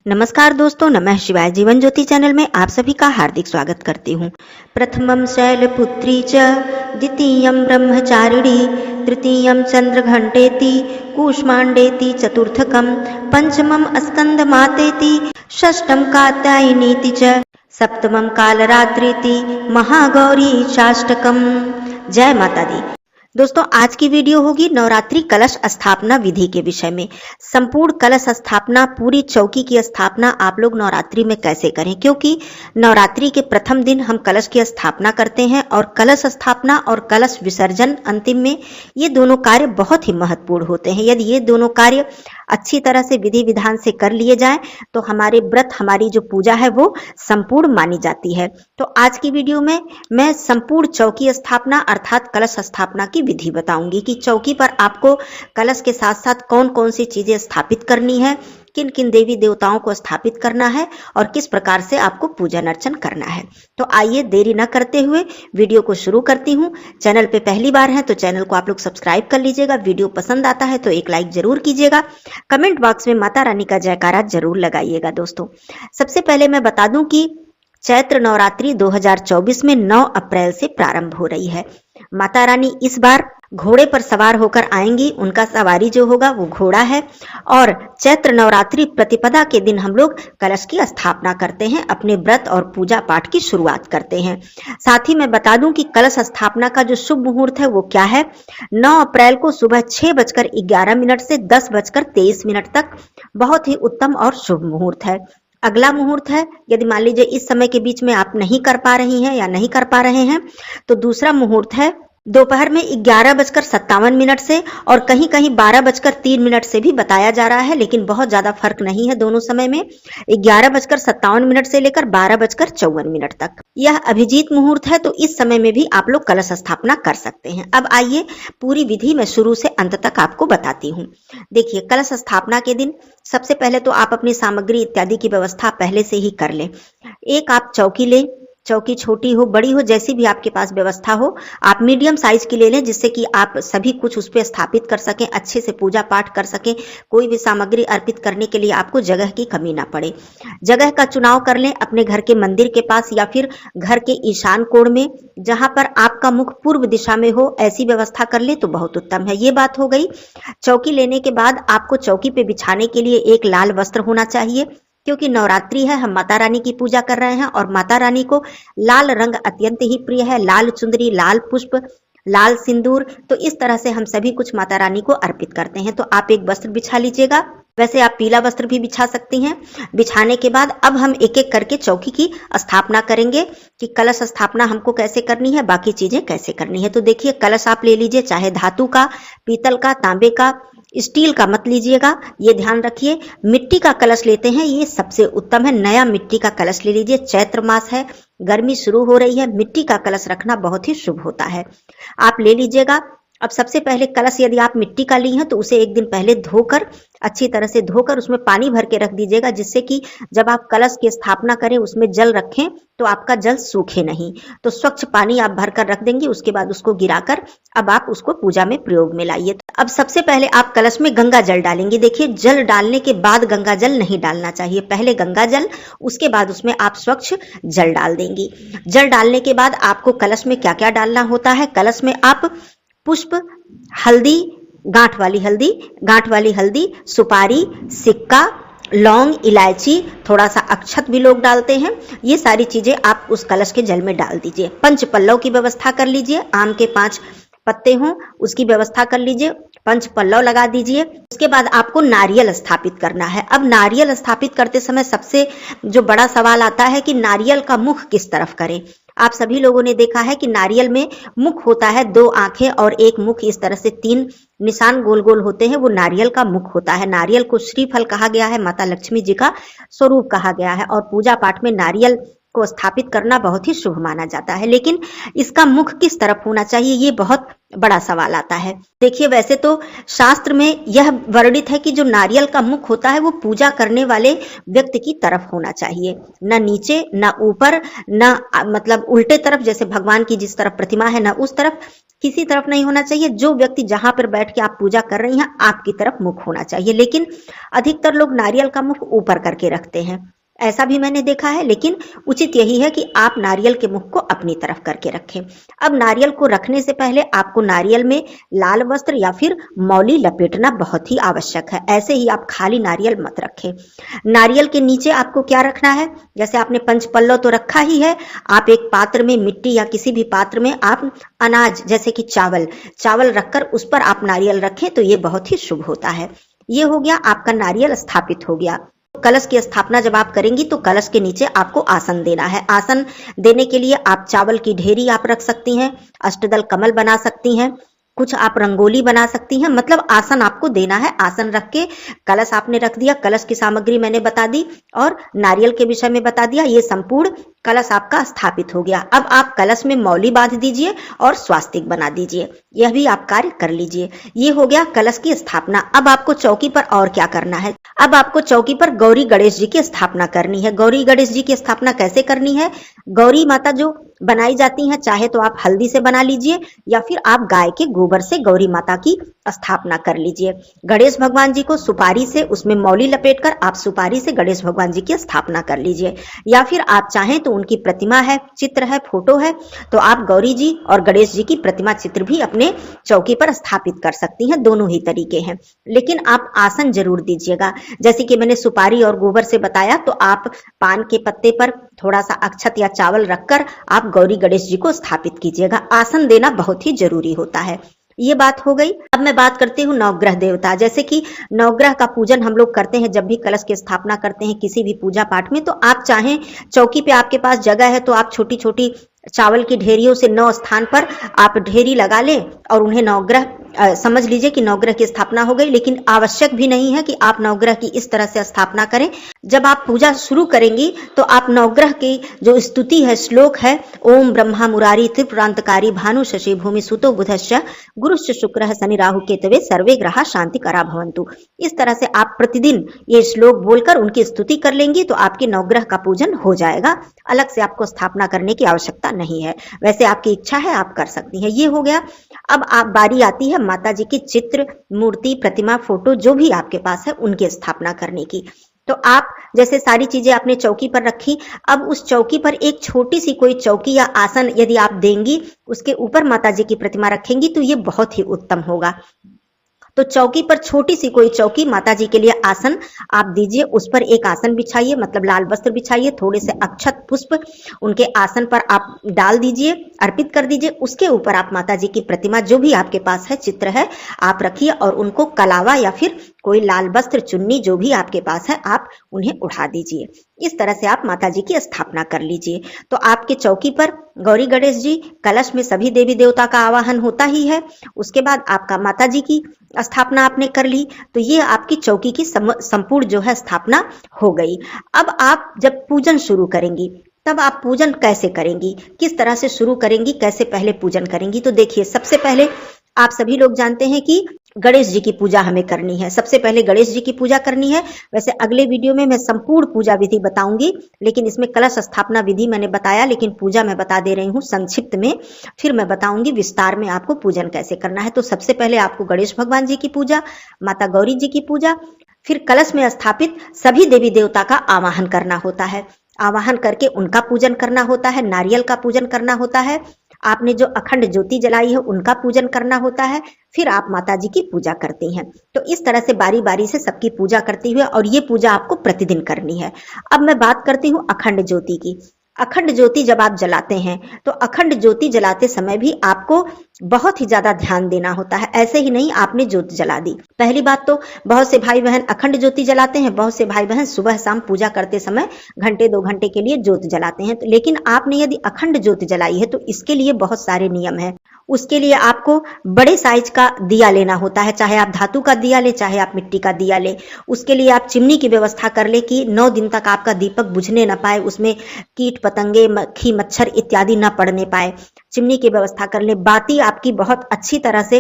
नमस्कार दोस्तों, नमः शिवाय। जीवन ज्योति चैनल में आप सभी का हार्दिक स्वागत करती हूँ। प्रथमम शैलपुत्री च, द्वितीयम ब्रह्मचारिणी, तृतीयम चंद्रघंटेति, कूष्मांडेति, चतुर्थकम पंचमम स्कंदमातेति, षष्ठम कात्यायनीति च, सप्तमम कालरात्रिति, महागौरी चाष्टकम। जय माता दी। दोस्तों, आज की वीडियो होगी नवरात्रि कलश स्थापना विधि के विषय में। संपूर्ण कलश स्थापना, पूरी चौकी की स्थापना आप लोग नवरात्रि में कैसे करें, क्योंकि नवरात्रि के प्रथम दिन हम कलश की स्थापना करते हैं और कलश स्थापना और कलश विसर्जन अंतिम में, ये दोनों कार्य बहुत ही महत्वपूर्ण होते हैं। यदि ये दोनों कार्य अच्छी तरह से विधि विधान से कर लिए जाएं तो हमारे व्रत, हमारी जो पूजा है वो संपूर्ण मानी जाती है। तो आज की वीडियो में मैं संपूर्ण चौकी स्थापना अर्थात कलश स्थापना की विधि बताऊंगी कि चौकी पर आपको कलश के साथ साथ कौन कौन सी चीजें स्थापित करनी है, किन किन देवी देवताओं को स्थापित करना है और किस प्रकार से आपको पूजन अर्चन करना है। तो आइए देरी न करते हुए वीडियो को शुरू करती हूँ। चैनल पे पहली बार है तो चैनल को आप लोग सब्सक्राइब कर लीजिएगा। वीडियो पसंद आता है तो एक लाइक जरूर कीजिएगा। कमेंट बॉक्स में माता रानी का जयकारा जरूर लगाइएगा। दोस्तों, सबसे पहले मैं बता दूं कि चैत्र नवरात्रि 2024 में 9 अप्रैल से प्रारंभ हो रही है। माता रानी इस बार घोड़े पर सवार होकर आएंगी। उनका सवारी जो होगा वो घोड़ा है और चैत्र नवरात्रि प्रतिपदा के दिन हम लोग कलश की स्थापना करते हैं, अपने व्रत और पूजा पाठ की शुरुआत करते हैं। साथ ही मैं बता दूं कि कलश स्थापना का जो शुभ मुहूर्त है वो क्या है। 9 अप्रैल को सुबह 6:11 से 10:23 तक बहुत ही उत्तम और शुभ मुहूर्त है। अगला मुहूर्त है, यदि मान लीजिए इस समय के बीच में आप नहीं कर पा रही हैं या नहीं कर पा रहे हैं तो दूसरा मुहूर्त है दोपहर में 11:57 से और कहीं कहीं 12:03 से भी बताया जा रहा है, लेकिन बहुत ज्यादा फर्क नहीं है दोनों समय में। 11:57 से लेकर 12:54 तक यह अभिजीत मुहूर्त है, तो इस समय में भी आप लोग कलश स्थापना कर सकते हैं। अब आइए पूरी विधि में शुरू से अंत तक आपको बताती हूँ। देखिए, कलश स्थापना के दिन सबसे पहले तो आप अपनी सामग्री इत्यादि की व्यवस्था पहले से ही कर लें। एक आप चौकी लें, चौकी छोटी हो बड़ी हो जैसी भी आपके पास व्यवस्था हो, आप मीडियम साइज की ले लें, जिससे कि आप सभी कुछ उस पर स्थापित कर सकें, अच्छे से पूजा पाठ कर सकें। कोई भी सामग्री अर्पित करने के लिए आपको जगह की कमी ना पड़े। जगह का चुनाव कर लें अपने घर के मंदिर के पास या फिर घर के ईशान कोण में, जहां पर आपका मुख पूर्व दिशा में हो, ऐसी व्यवस्था कर ले तो बहुत उत्तम है। ये बात हो गई। चौकी लेने के बाद आपको चौकी पे बिछाने के लिए एक लाल वस्त्र होना चाहिए, क्योंकि नवरात्रि है, हम माता रानी की पूजा कर रहे हैं और माता रानी को लाल रंग अत्यंत ही प्रिय है। लाल चुंदरी, लाल पुष्प, लाल सिंदूर, तो इस तरह से हम सभी कुछ माता रानी को अर्पित करते हैं। तो आप एक वस्त्र बिछा लीजिएगा। वैसे आप पीला वस्त्र भी बिछा सकती हैं। बिछाने के बाद अब हम एक एक करके चौकी की स्थापना करेंगे कि कलश स्थापना हमको कैसे करनी है, बाकी चीजें कैसे करनी है। तो देखिए, कलश आप ले लीजिए, चाहे धातु का, पीतल का, तांबे का, स्टील का मत लीजिएगा, ये ध्यान रखिए। मिट्टी का कलश लेते हैं, ये सबसे उत्तम है। नया मिट्टी का कलश ले लीजिए। चैत्र मास है, गर्मी शुरू हो रही है, मिट्टी का कलश रखना बहुत ही शुभ होता है। आप ले लीजिएगा। अब सबसे पहले कलश यदि आप मिट्टी का ली हैं तो उसे एक दिन पहले धोकर, अच्छी तरह से धोकर उसमें पानी भर के रख दीजिएगा, जिससे कि जब आप कलश की स्थापना करें उसमें जल रखें तो आपका जल सूखे नहीं। तो स्वच्छ पानी आप भर कर रख देंगे। उसके बाद उसको गिराकर अब आप उसको पूजा में प्रयोग में लाइए। अब सबसे पहले आप कलश में गंगा जल डालेंगे। देखिए, जल डालने के बाद गंगा जल नहीं डालना चाहिए, पहले गंगा जल, उसके बाद उसमें आप स्वच्छ जल डाल देंगी। जल डालने के बाद आपको कलश में क्या क्या डालना होता है। कलश में आप पुष्प, हल्दी, गांठ वाली हल्दी, सुपारी, सिक्का, लौंग, इलायची, थोड़ा सा अक्षत भी लोग डालते हैं। ये सारी चीजें आप उस कलश के जल में डाल दीजिए। पंच पल्लव की व्यवस्था कर लीजिए। आम के 5 पत्ते हों उसकी व्यवस्था कर लीजिए। पंच पल्लव लगा दीजिए। उसके बाद आपको नारियल स्थापित करना है। अब नारियल स्थापित करते समय सबसे जो बड़ा सवाल आता है कि नारियल का मुख किस तरफ करें। आप सभी लोगों ने देखा है कि नारियल में मुख होता है, 2 आंखें और एक मुख, इस तरह से 3 निशान गोल गोल होते हैं, वो नारियल का मुख होता है। नारियल को श्रीफल कहा गया है, माता लक्ष्मी जी का स्वरूप कहा गया है और पूजा पाठ में नारियल को स्थापित करना बहुत ही शुभ माना जाता है। लेकिन इसका मुख किस तरफ होना चाहिए, ये बहुत बड़ा सवाल आता है। देखिए, वैसे तो शास्त्र में यह वर्णित है कि जो नारियल का मुख होता है वो पूजा करने वाले व्यक्ति की तरफ होना चाहिए, न नीचे, न ऊपर, न मतलब उल्टे तरफ, जैसे भगवान की जिस तरफ प्रतिमा है न उस तरफ, किसी तरफ नहीं होना चाहिए। जो व्यक्ति जहां पर बैठ के आप पूजा कर रही हैं आपकी तरफ मुख होना चाहिए। लेकिन अधिकतर लोग नारियल का मुख ऊपर करके रखते हैं, ऐसा भी मैंने देखा है, लेकिन उचित यही है कि आप नारियल के मुख को अपनी तरफ करके रखें। अब नारियल को रखने से पहले आपको नारियल में लाल वस्त्र या फिर मौली लपेटना बहुत ही आवश्यक है। ऐसे ही आप खाली नारियल मत रखें। नारियल के नीचे आपको क्या रखना है, जैसे आपने पंचपल्लव तो रखा ही है, आप एक पात्र में मिट्टी या किसी भी पात्र में आप अनाज जैसे कि चावल रखकर उस पर आप नारियल रखें तो ये बहुत ही शुभ होता है। ये हो गया, आपका नारियल स्थापित हो गया। कलश की स्थापना जब आप करेंगी तो कलश के नीचे आपको आसन देना है। आसन देने के लिए आप चावल की ढेरी आप रख सकती हैं, अष्टदल कमल बना सकती हैं, कुछ आप रंगोली बना सकती हैं, मतलब आसन आपको देना है। आसन रख के कलश आपने रख दिया, कलश की सामग्री मैंने बता दी और नारियल के विषय में बता दिया। ये संपूर्ण कलश आपका स्थापित हो गया। अब आप कलश में मौली बांध दीजिए और स्वास्तिक बना दीजिए, यह भी आप कार्य कर लीजिए। ये हो गया कलश की स्थापना। अब आपको चौकी पर और क्या करना है, अब आपको चौकी पर गौरी गणेश जी की स्थापना करनी है। गौरी गणेश जी की स्थापना कैसे करनी है, गौरी माता जो बनाई जाती हैं, चाहे तो आप हल्दी से बना लीजिए या फिर आप गाय के गोबर से गौरी माता की स्थापना कर लीजिए। गणेश भगवान जी को सुपारी से उसमें मौली लपेटकर आप सुपारी से गणेश भगवान जी की स्थापना कर लीजिए। या फिर आप चाहें तो उनकी प्रतिमा है, चित्र है, फोटो है, तो आप गौरी जी और गणेश जी की प्रतिमा चित्र भी अपने चौकी पर स्थापित कर सकती हैं। दोनों ही तरीके हैं, लेकिन आप आसन जरूर दीजिएगा। जैसे कि मैंने सुपारी और गोबर से बताया, तो आप पान के पत्ते पर थोड़ा सा अक्षत या चावल रखकर आप गौरी गणेश जी को स्थापित कीजिएगा। आसन देना बहुत ही जरूरी होता है। ये बात हो गई। अब मैं बात करती हूँ नवग्रह देवता। जैसे कि नवग्रह का पूजन हम लोग करते हैं जब भी कलश की स्थापना करते हैं किसी भी पूजा पाठ में, तो आप चाहें चौकी पे आपके पास जगह है तो आप छोटी छोटी चावल की ढेरियों से 9 स्थान पर आप ढेरी लगा लें और उन्हें नवग्रह समझ लीजिए कि नवग्रह की स्थापना हो गई। लेकिन आवश्यक भी नहीं है कि आप नवग्रह की इस तरह से स्थापना करें। जब आप पूजा शुरू करेंगी तो आप नवग्रह की जो स्तुति है, श्लोक है, ओम ब्रह्मा मुरारी त्रिपुरांतकारी भानु शशि भूमि सुतो बुधश्च गुरुश्च शुक्रः शनि राहु केतवे सर्वे ग्रहा शांति करा भवन्तु, इस तरह से आप प्रतिदिन ये श्लोक बोलकर उनकी स्तुति कर लेंगी तो आपके नवग्रह का पूजन हो जाएगा। अलग से आपको स्थापना करने की आवश्यकता नहीं है। वैसे आपकी इच्छा है आप कर सकती हैं। ये हो गया। अब आप बारी आती है माता जी की चित्र, मूर्ति, प्रतिमा, फोटो जो भी आपके पास है उनकी स्थापना करने की। तो आप जैसे सारी चीजें आपने चौकी पर रखी, अब उस चौकी पर एक छोटी सी कोई चौकी या आसन यदि आप देंगी, उसके ऊपर माता जी की प्रतिमा रखेंगी तो ये बहुत ही उत्तम होगा। तो चौकी पर छोटी सी कोई चौकी, माता जी के लिए आसन आप दीजिए, उस पर एक आसन बिछाइए, मतलब लाल वस्त्र बिछाइए, थोड़े से अक्षत पुष्प उनके आसन पर आप डाल दीजिए, अर्पित कर दीजिए। उसके ऊपर आप माता जी की प्रतिमा जो भी आपके पास है, चित्र है, आप रखिए और उनको कलावा या फिर कोई लाल वस्त्र, चुन्नी जो भी आपके पास है आप उन्हें उठा दीजिए। इस तरह से आप माता जी की स्थापना कर लीजिए। तो आपके चौकी पर गौरी गणेश जी, कलश में सभी देवी देवता का आवाहन होता ही है। उसके बाद आपका माता जी की स्थापना आपने कर ली, तो ये आपकी चौकी की संपूर्ण जो है स्थापना हो गई। अब आप जब पूजन शुरू करेंगी तब आप पूजन कैसे करेंगी, किस तरह से शुरू करेंगी, कैसे पहले पूजन करेंगी, तो देखिए सबसे पहले आप सभी लोग जानते हैं कि गणेश जी की पूजा हमें करनी है। सबसे पहले गणेश जी की पूजा करनी है। वैसे अगले वीडियो में मैं संपूर्ण पूजा विधि बताऊंगी, लेकिन इसमें कलश स्थापना विधि मैंने बताया, लेकिन पूजा मैं बता दे रही हूँ संक्षिप्त में। फिर मैं बताऊंगी विस्तार में आपको पूजन कैसे करना है। तो सबसे पहले आपको गणेश भगवान जी की पूजा, माता गौरी जी की पूजा, फिर कलश में स्थापित सभी देवी देवता का आवाहन करना होता है। आवाहन करके उनका पूजन करना होता है, नारियल का पूजन करना होता है, आपने जो अखंड ज्योति जलाई है उनका पूजन करना होता है, फिर आप माता जी की पूजा करती हैं। तो इस तरह से बारी बारी से सबकी पूजा करते हुए, और ये पूजा आपको प्रतिदिन करनी है। अब मैं बात करती हूँ अखंड ज्योति की। अखंड ज्योति जब आप जलाते हैं तो अखंड ज्योति जलाते समय भी आपको बहुत ही ज्यादा ध्यान देना होता है। ऐसे ही नहीं आपने ज्योति जला दी। पहली बात तो बहुत से भाई बहन अखंड ज्योति जलाते हैं, बहुत से भाई बहन सुबह शाम पूजा करते समय घंटे 2 घंटे के लिए ज्योति जलाते हैं। लेकिन आपने यदि अखंड ज्योति जलाई है तो इसके लिए बहुत सारे नियम है। उसके लिए आपको बड़े साइज का दिया लेना होता है, चाहे आप धातु का दिया ले, चाहे आप मिट्टी का दिया ले। उसके लिए आप चिमनी की व्यवस्था कर ले कि 9 दिन तक आपका दीपक बुझने न पाए, उसमें कीट पतंगे, मक्खी, मच्छर इत्यादि न पड़ने पाए। चिमनी की व्यवस्था कर ले। बाती आपकी बहुत अच्छी तरह से,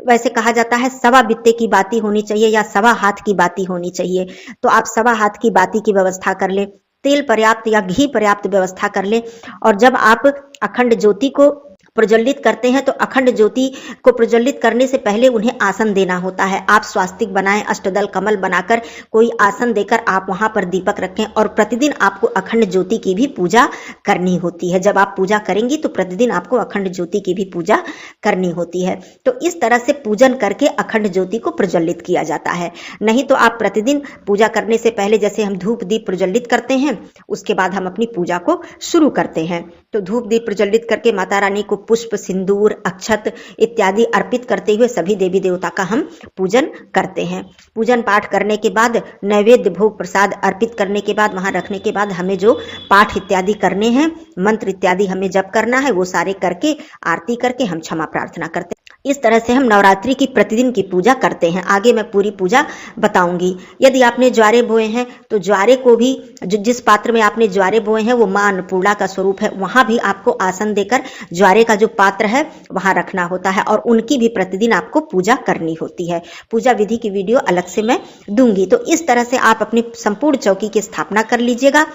वैसे कहा जाता है 1.25 बित्ते की बाती होनी चाहिए या 1.25 हाथ की बाती होनी चाहिए, तो आप 1.25 हाथ की बाती की व्यवस्था कर ले। तेल पर्याप्त या घी पर्याप्त व्यवस्था कर ले। और जब आप अखंड ज्योति को प्रज्वलित करते हैं तो अखंड ज्योति को प्रज्वलित करने से पहले उन्हें आसन देना होता है। आप स्वास्तिक बनाएं, अष्टदल कमल बनाकर कोई आसन देकर आप वहां पर दीपक रखें और प्रतिदिन आपको अखंड ज्योति की भी पूजा करनी होती है। जब आप पूजा करेंगी तो प्रतिदिन आपको अखंड ज्योति की भी पूजा करनी होती है। तो इस तरह से पूजन करके अखंड ज्योति को प्रज्वलित किया जाता है। नहीं तो आप प्रतिदिन पूजा करने से पहले जैसे हम धूप दीप प्रज्वलित करते हैं, उसके बाद हम अपनी पूजा को शुरू करते हैं। तो धूप दीप प्रज्वलित करके माता रानी को पुष्प, सिंदूर, अक्षत इत्यादि अर्पित करते हुए सभी देवी देवता का हम पूजन करते हैं। पूजन पाठ करने के बाद नैवेद्य भोग प्रसाद अर्पित करने के बाद वहां रखने के बाद हमें जो पाठ इत्यादि करने हैं, मंत्र इत्यादि हमें जप करना है, वो सारे करके आरती करके हम क्षमा प्रार्थना करते हैं। इस तरह से हम नवरात्रि की प्रतिदिन की पूजा करते हैं। आगे मैं पूरी पूजा बताऊंगी। यदि आपने ज्वारे बोए हैं तो ज्वारे को भी जिस पात्र में आपने ज्वारे बोए हैं वो मां अन्नपूर्णा का स्वरूप है, वहां भी आपको आसन देकर ज्वारे का जो पात्र है वहां रखना होता है और उनकी भी प्रतिदिन आपको पूजा करनी होती है। पूजा विधि की वीडियो अलग से मैं दूंगी। तो इस तरह से आप अपनी संपूर्ण चौकी की स्थापना कर लीजिएगा।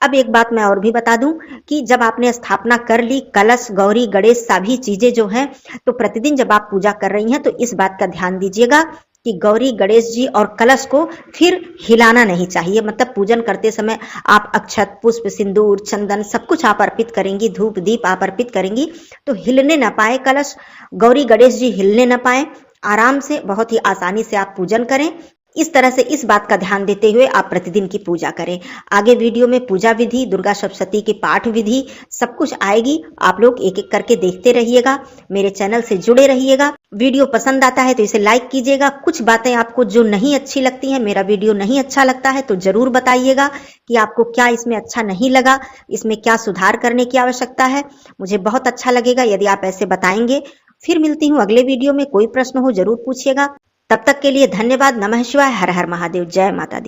अब एक बात मैं और भी बता दूं कि जब आपने स्थापना कर ली, कलश, गौरी, गणेश सभी चीजें जो हैं, तो प्रतिदिन जब आप पूजा कर रही हैं तो इस बात का ध्यान दीजिएगा कि गौरी, गणेश जी और कलश को फिर हिलाना नहीं चाहिए। मतलब पूजन करते समय आप अक्षत, पुष्प, सिंदूर, चंदन सब कुछ आप अर्पित करेंगी, धूप दीप आप अर्पित करेंगी तो हिलने न पाए कलश, गौरी गणेश जी हिलने न पाए। आराम से बहुत ही आसानी से आप पूजन करें। इस तरह से इस बात का ध्यान देते हुए आप प्रतिदिन की पूजा करें। आगे वीडियो में पूजा विधि, दुर्गा सप्तशती की पाठ विधि सब कुछ आएगी। आप लोग एक एक करके देखते रहिएगा, मेरे चैनल से जुड़े रहिएगा। वीडियो पसंद आता है तो इसे लाइक कीजिएगा। कुछ बातें आपको जो नहीं अच्छी लगती हैं, मेरा वीडियो नहीं अच्छा लगता है तो जरूर बताइएगा कि आपको क्या इसमें अच्छा नहीं लगा, इसमें क्या सुधार करने की आवश्यकता है। मुझे बहुत अच्छा लगेगा यदि आप ऐसे बताएंगे। फिर मिलती हूँ अगले वीडियो में। कोई प्रश्न हो जरूर पूछिएगा। तब तक के लिए धन्यवाद। नमः शिवाय। हर हर महादेव। जय माता दी।